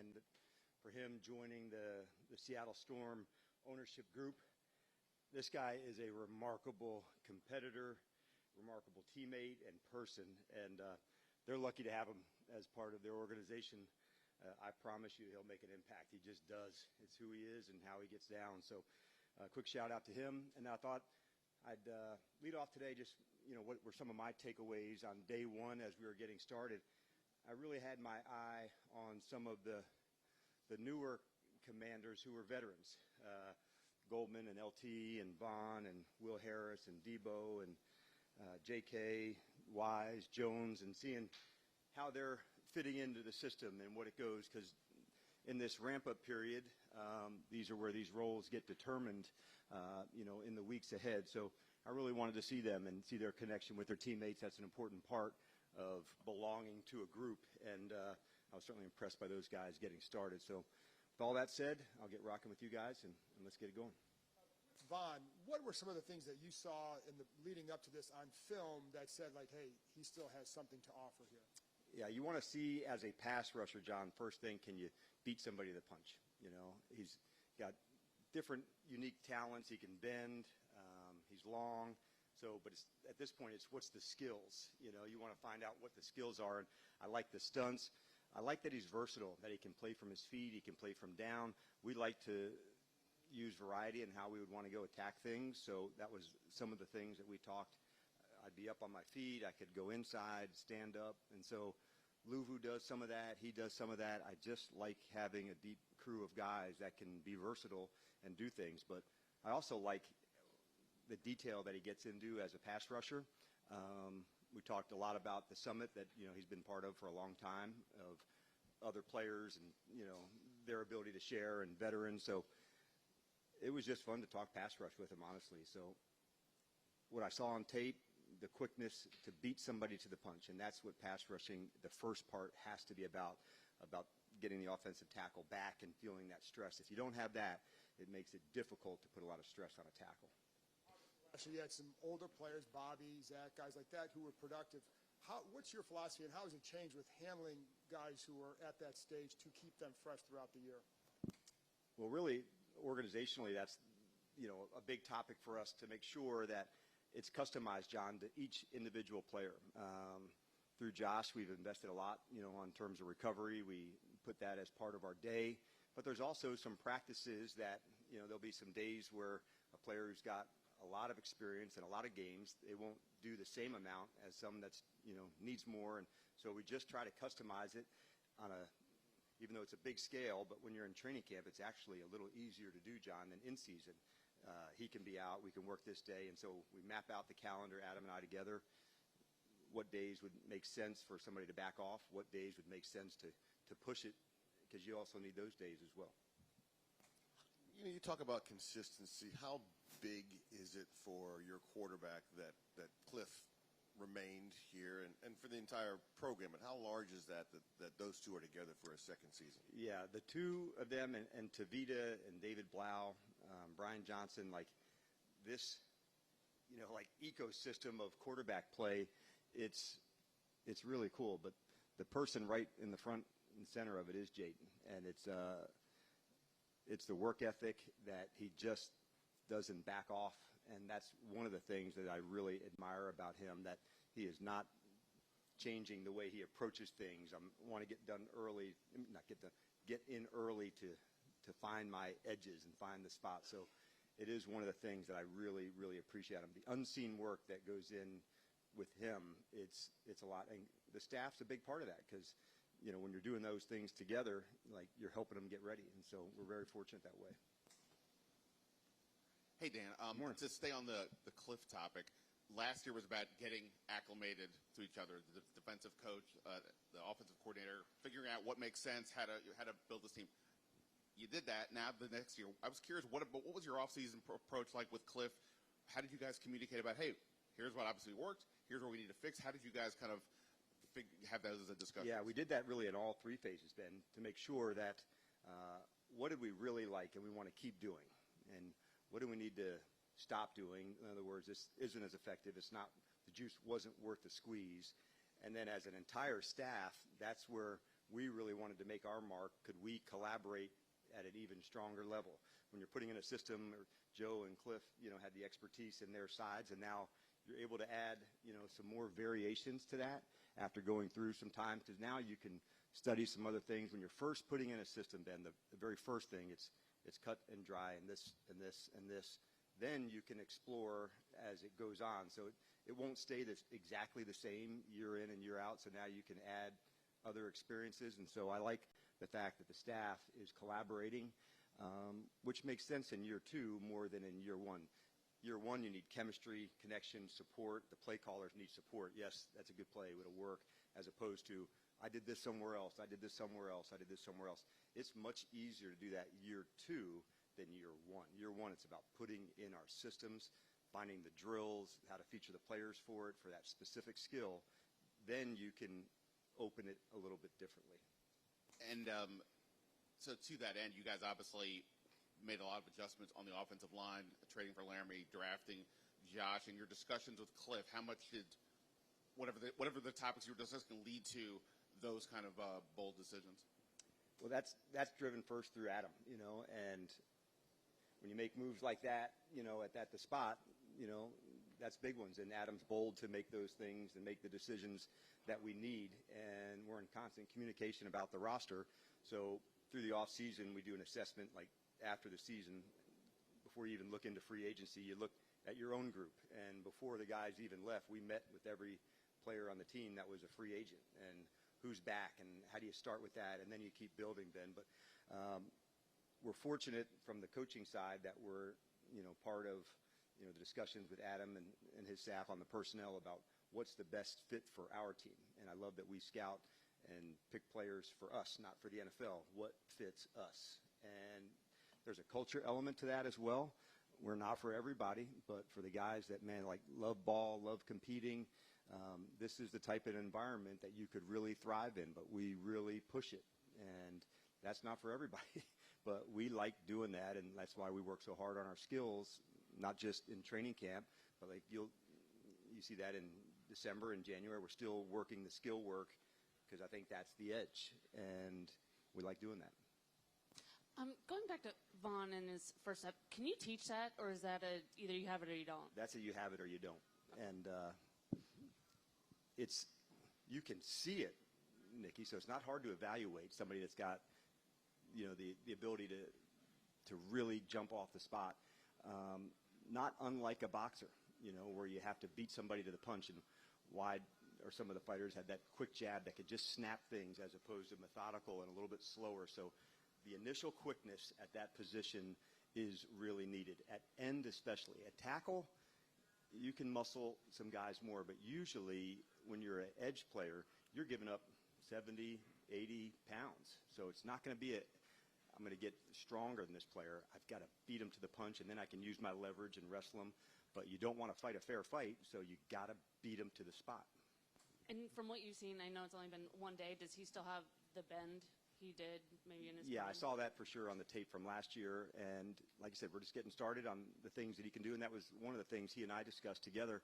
and for him joining the Seattle Storm ownership group. This guy is a remarkable competitor, remarkable teammate and person, and they're lucky to have him as part of their organization. I promise you he'll make an impact. He just does. It's who he is and how he gets down. So quick shout out to him. And I thought I'd lead off today just, what were some of my takeaways on day one as we were getting started. I really had my eye on some of the newer commanders who were veterans. Goldman and LT and Vaughn and Will Harris and Debo and JK, Wise, Jones, and seeing how they're fitting into the system and what it goes, because in this ramp-up period, these are where these roles get determined, in the weeks ahead. So I really wanted to see them and see their connection with their teammates. That's an important part of belonging to a group, and I was certainly impressed by those guys getting started. So with all that said, I'll get rocking with you guys, and let's get it going. Vaughn, what were some of the things that you saw in the leading up to this on film that said, like, hey, he still has something to offer here? Yeah, you want to see as a pass rusher, John, first thing, can you beat somebody to the punch? He's got different unique talents. He can bend. He's long. But at this point, it's what's the skills? You want to find out what the skills are. And I like the stunts. I like that he's versatile, that he can play from his feet. He can play from down. We like to use variety in how we would want to go attack things. So that was some of the things that we talked. I'd be up on my feet. I could go inside, stand up. And so Luvu does some of that. He does some of that. I just like having a deep crew of guys that can be versatile and do things. But I also like the detail that he gets into as a pass rusher. We talked a lot about the summit that he's been part of for a long time, of other players and their ability to share and veterans. So it was just fun to talk pass rush with him, honestly. So what I saw on tape, the quickness to beat somebody to the punch, and that's what pass rushing, the first part, has to be about getting the offensive tackle back and feeling that stress. If you don't have that, it makes it difficult to put a lot of stress on a tackle. Actually, you had some older players, Bobby, Zach, guys like that, who were productive. What's your philosophy, and how has it changed with handling guys who are at that stage to keep them fresh throughout the year? Well, really, organizationally, that's a big topic for us to make sure that it's customized, John, to each individual player. Through Josh, we've invested a lot, in terms of recovery. We put that as part of our day. But there's also some practices that, there'll be some days where a player who's got a lot of experience and a lot of games, they won't do the same amount as some that's, needs more. And so we just try to customize it on even though it's a big scale, but when you're in training camp, it's actually a little easier to do, John, than in season. He can be out, we can work this day, and so we map out the calendar, Adam and I together, what days would make sense for somebody to back off, what days would make sense to push it, because you also need those days as well. You talk about consistency. How big is it for your quarterback that Cliff remained here and for the entire program? And how large is that those two are together for a second season? Yeah, the two of them and Tavita and David Blau, Brian Johnson, like this, ecosystem of quarterback play, it's really cool. But the person right in the front and center of it is Jayden, and it's the work ethic that he just doesn't back off, and that's one of the things that I really admire about him, that he is not changing the way he approaches things. I want to get done early, get in early to find my edges and find the spot. So it is one of the things that I really, really appreciate him. The unseen work that goes in with him, it's a lot, and the staff's a big part of that, because when you're doing those things together, like, you're helping them get ready, and so we're very fortunate that way. Hey, Dan, to stay on the Cliff topic, last year was about getting acclimated to each other, the defensive coach, the offensive coordinator, figuring out what makes sense, how to build this team. You did that. Now the next year, I was curious, what was your offseason approach like with Cliff? How did you guys communicate about, hey, here's what obviously worked, here's what we need to fix? How did you guys kind of have that as a discussion? Yeah, we did that really in all three phases, Ben, to make sure that what did we really like and we want to keep doing, and what do we need to stop doing? In other words, this isn't as effective. It's not, the juice wasn't worth the squeeze. And then as an entire staff, that's where we really wanted to make our mark. Could we collaborate at an even stronger level? When you're putting in a system, or Joe and Cliff, had the expertise in their sides, and now you're able to add, some more variations to that after going through some time, because now you can study some other things. When you're first putting in a system, Ben, the very first thing, it's cut and dry and this and this and this. Then you can explore as it goes on. So it won't stay exactly the same year in and year out. So now you can add other experiences. And so I like the fact that the staff is collaborating, which makes sense in year 2 more than in year 1. Year 1, you need chemistry, connection, support. The play callers need support. Yes, that's a good play. It'll work, as opposed to, I did this somewhere else. I did this somewhere else. I did this somewhere else. It's much easier to do that year 2 than year 1. Year 1, it's about putting in our systems, finding the drills, how to feature the players for it, for that specific skill. Then you can open it a little bit differently. And so to that end, you guys obviously made a lot of adjustments on the offensive line, trading for Laramie, drafting Josh. In your discussions with Cliff, how much did whatever the topics you were discussing lead to those kind of bold decisions? Well, that's driven first through Adam, and when you make moves like that, at the spot, that's big ones. And Adam's bold to make those things and make the decisions that we need. And we're in constant communication about the roster. So through the off season, we do an assessment like after the season. Before you even look into free agency, you look at your own group. And before the guys even left, we met with every player on the team that was a free agent, and who's back, and how do you start with that, and then you keep building, Ben. But we're fortunate from the coaching side that we're part of the discussions with Adam and his staff on the personnel about what's the best fit for our team. And I love that we scout and pick players for us, not for the NFL. What fits us? And there's a culture element to that as well. We're not for everybody, but for the guys that, love ball, love competing, this is the type of environment that you could really thrive in, but we really push it. And that's not for everybody, but we like doing that, and that's why we work so hard on our skills, not just in training camp, but you see that in December and January. We're still working the skill work because I think that's the edge, and we like doing that. Going back to Vaughn and his first step, can you teach that, or is that either you have it or you don't? That's a you have it or you don't. And you can see it, Nikki, so it's not hard to evaluate somebody that's got the ability to really jump off the spot. Not unlike a boxer, where you have to beat somebody to the punch, and wide or some of the fighters had that quick jab that could just snap things as opposed to methodical and a little bit slower. So the initial quickness at that position is really needed. At end especially. At tackle, you can muscle some guys more, but usually when you're an edge player, you're giving up 70, 80 pounds. So it's not going to be I'm going to get stronger than this player. I've got to beat him to the punch, and then I can use my leverage and wrestle him. But you don't want to fight a fair fight, so you got to beat him to the spot. And from what you've seen, I know it's only been one day. Does he still have the bend he did maybe in his Yeah, prime? I saw that for sure on the tape from last year. And like I said, we're just getting started on the things that he can do. And that was one of the things he and I discussed together,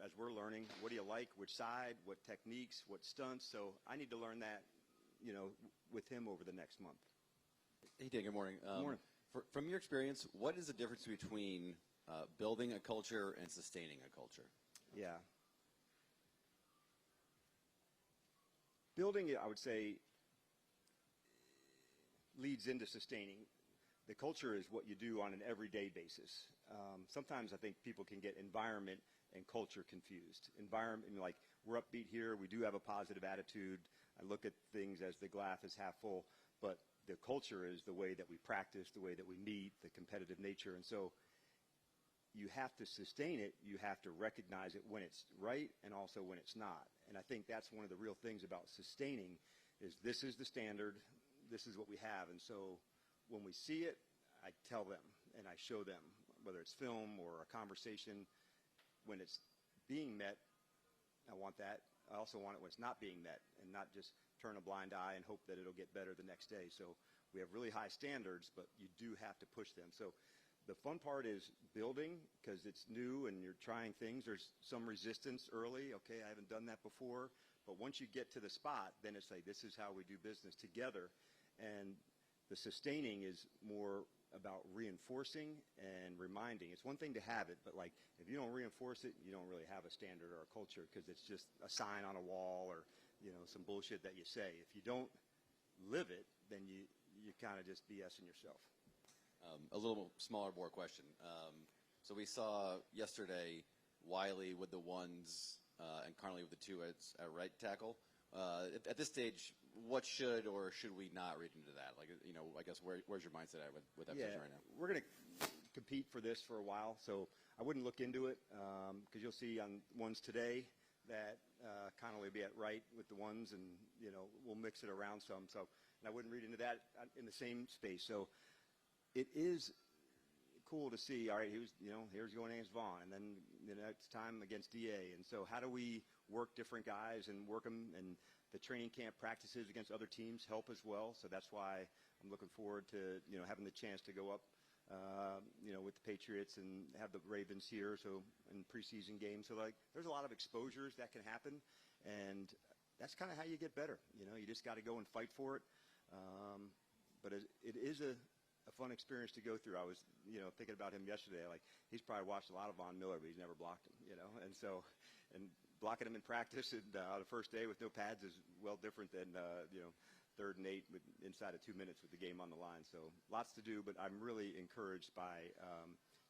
as we're learning. What do you like? Which side? What techniques? What stunts? So I need to learn that, with him over the next month. Hey, Dan, good morning. Morning. From your experience, what is the difference between building a culture and sustaining a culture? Yeah. Building it, I would say, leads into sustaining. The culture is what you do on an everyday basis. Sometimes I think people can get environment and culture confused. Environment, like we're upbeat here, we do have a positive attitude. I look at things as the glass is half full, but the culture is the way that we practice, the way that we meet, the competitive nature. And so you have to sustain it. You have to recognize it when it's right and also when it's not. And I think that's one of the real things about sustaining is this is the standard. This is what we have. And so when we see it, I tell them and I show them, whether it's film or a conversation. When it's being met, I want that. I also want it when it's not being met, and not just turn a blind eye and hope that it'll get better the next day. So we have really high standards, but you do have to push them. So the fun part is building because it's new and you're trying things. There's some resistance early. Okay, I haven't done that before. But once you get to the spot, then it's like, this is how we do business together. And the sustaining is more about reinforcing and reminding. It's one thing to have it, but like if you don't reinforce it, you don't really have a standard or a culture, because it's just a sign on a wall or, you know, some bullshit that you say. If you don't live it, then you kind of just BSing yourself. A little smaller bore question. So we saw yesterday Wiley with the ones and Carnley with the two at right tackle. At this stage, what should or should we not read into that? Like, you know, I guess where's your mindset at with that position right now? We're going to compete for this for a while, so I wouldn't look into it, because you'll see on ones today that Connolly will be at right with the ones, and, you know, we'll mix it around some. So, and I wouldn't read into that in the same space. So it is cool to see, all right, here's going against Vaughn, and then the next time against DA. And so how do we work different guys and work them? And the training camp practices against other teams help as well. So that's why I'm looking forward to, you know, having the chance to go up, you know, with the Patriots and have the Ravens here. So in preseason games, so like there's a lot of exposures that can happen, and that's kind of how you get better. You know, you just got to go and fight for it. But it is a fun experience to go through. I was, you know, thinking about him yesterday. Like, he's probably watched a lot of Von Miller, but he's never blocked him, you know. And so, and blocking him in practice and the first day with no pads is well different than, you know, 3rd and 8 inside of 2 minutes with the game on the line. So lots to do, but I'm really encouraged by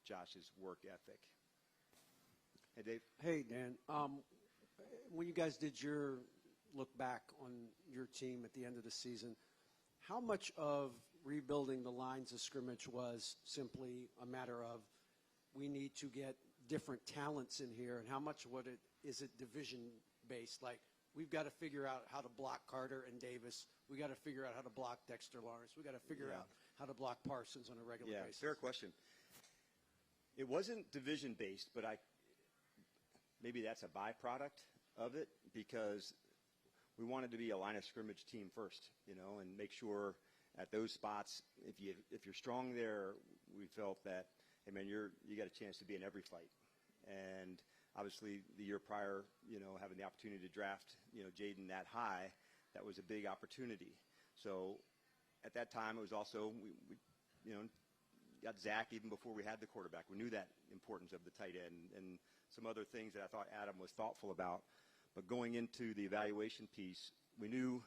Josh's work ethic. Hey, Dave. Hey, Dan. When you guys did your look back on your team at the end of the season, how much of rebuilding the lines of scrimmage was simply a matter of we need to get different talents in here, and how much is it division-based? Like, we've got to figure out how to block Carter and Davis. We got to figure out how to block Dexter Lawrence. We got to figure out how to block Parsons on a regular basis. Yeah, fair question. It wasn't division-based, but maybe that's a byproduct of it, because we wanted to be a line of scrimmage team first, you know, and make sure at those spots, if you're strong there, we felt that, hey man, you got a chance to be in every fight. And obviously the year prior, you know, having the opportunity to draft, you know, Jaden that high, that was a big opportunity. So at that time, it was also, we you know, got Zach even before we had the quarterback. We knew that importance of the tight end and some other things that I thought Adam was thoughtful about. But going into the evaluation piece, we knew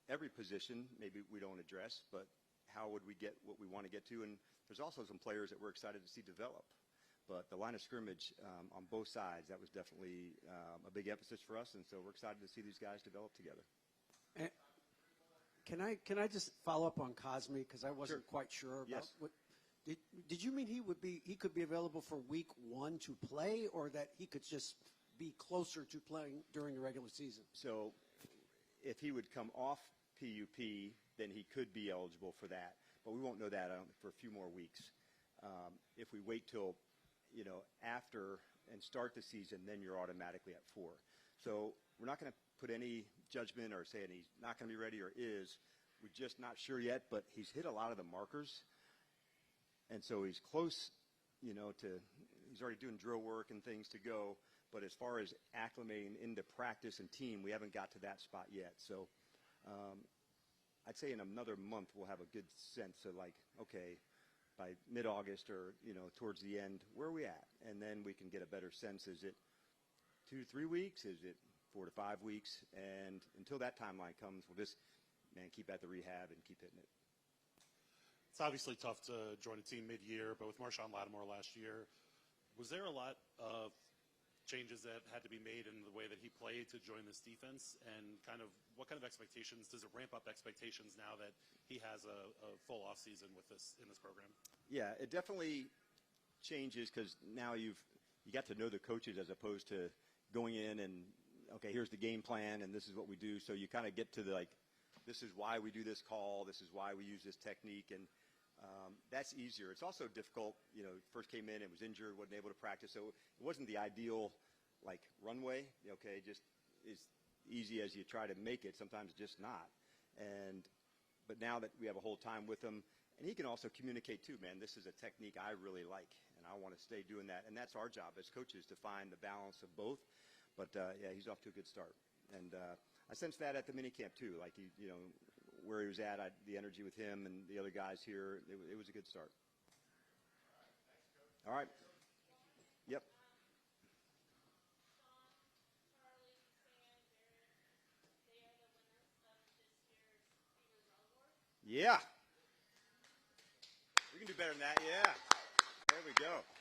every position maybe we don't address, but how would we get what we want to get to? And there's also some players that we're excited to see develop. But the line of scrimmage on both sides, that was definitely a big emphasis for us, and so we're excited to see these guys develop together. And can I just follow up on Cosme, because I wasn't quite sure about Yes. what did you mean he could be available for week 1 to play, or that he could just be closer to playing during the regular season? So if he would come off PUP, then he could be eligible for that. But we won't know that for a few more weeks. If we wait till, you know, after and start the season, then you're automatically at 4. So we're not going to put any judgment or saying he's not going to be ready or is. We're just not sure yet, but he's hit a lot of the markers. And so he's close, you know, he's already doing drill work and things to go. But as far as acclimating into practice and team, we haven't got to that spot yet. So I'd say in another month we'll have a good sense of, like, okay, by mid-August or, you know, towards the end, where are we at? And then we can get a better sense. Is it 2-3 weeks? Is it 4 to 5 weeks? And until that timeline comes, we'll just, man, keep at the rehab and keep hitting it. It's obviously tough to join a team mid-year, but with Marshawn Lattimore last year, was there a lot of changes that had to be made in the way that he played to join this defense, and kind of what kind of expectations does it ramp up expectations now that he has a full off season with this in this program? Yeah, it definitely changes, because now you got to know the coaches as opposed to going in and, okay, here's the game plan and this is what we do. So you kind of get to the, like, this is why we do this call, this is why we use this technique, and that's easier. It's also difficult, you know, first came in and was injured, wasn't able to practice, so it wasn't the ideal, like, runway, okay, just as easy as you try to make it, sometimes just not. But now that we have a whole time with him, and he can also communicate too, man, this is a technique I really like, and I want to stay doing that, and that's our job as coaches, to find the balance of both. But yeah, he's off to a good start. And I sensed that at the mini camp too. Like where he was at, the energy with him and the other guys here, it was a good start. All right. Yep. Yeah. We can do better than that. Yeah. There we go.